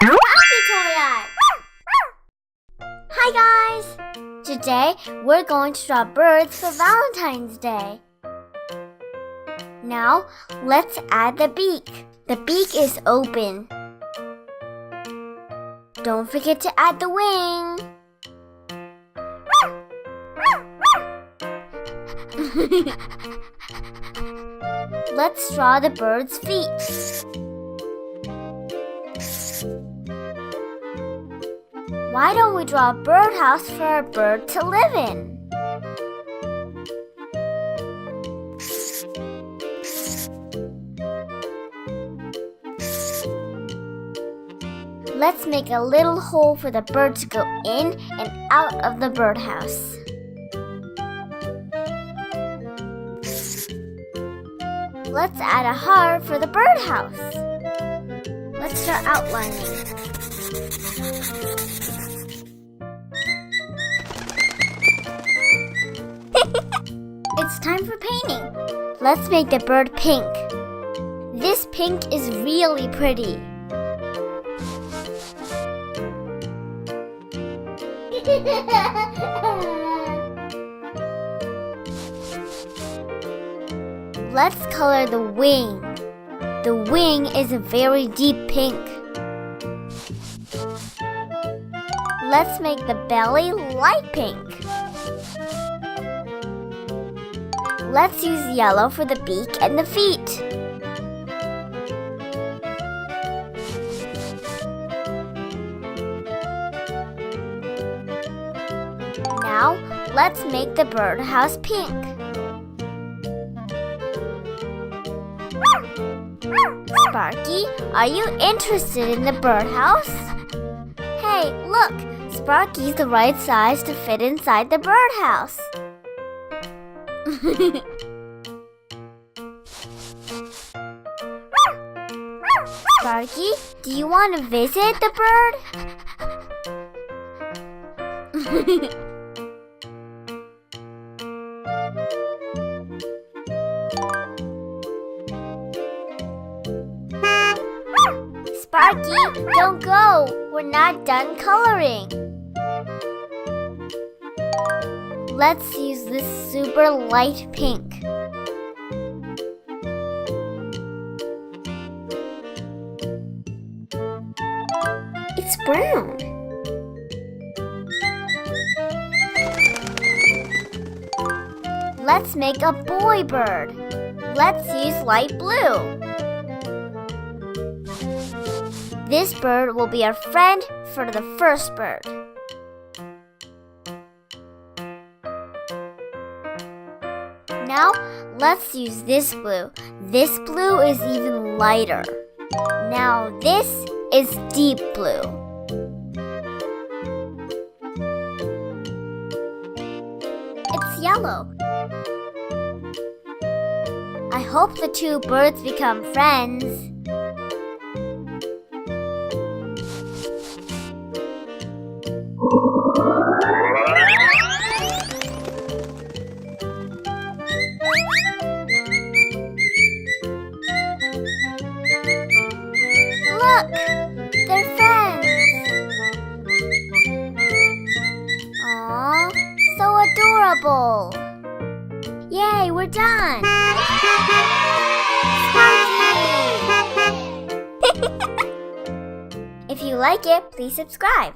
Spaky Toy Eye! Hi guys! Today we're going to draw birds for Valentine's Day. Now let's add the beak. The beak is open. Don't forget to add the wing. Let's draw the bird's feet. Why don't we draw a birdhouse for a bird to live in? Let's make a little hole for the bird to go in and out of the birdhouse. Let's add a heart for the birdhouse. Let's start outlining. It's time for painting. Let's make the bird pink. This pink is really pretty. Let's color the wing. The wing is a very deep pink. Let's make the belly light pink. Let's use yellow for the beak and the feet. Now, let's make the birdhouse pink. Sparky, are you interested in the birdhouse? Hey, look! Sparky's the right size to fit inside the birdhouse. Sparky, do you want to visit the bird? Sparky, don't go! We're not done coloring. Let's use this super light pink. It's brown. Let's make a boy bird. Let's use light blue. This bird will be our friend for the first bird. Now, let's use this blue. This blue is even lighter. Now, this is deep blue. It's yellow. I hope the two birds become friends. Look! They're friends! Aww, so adorable! Yay, we're done! If you like it, please subscribe.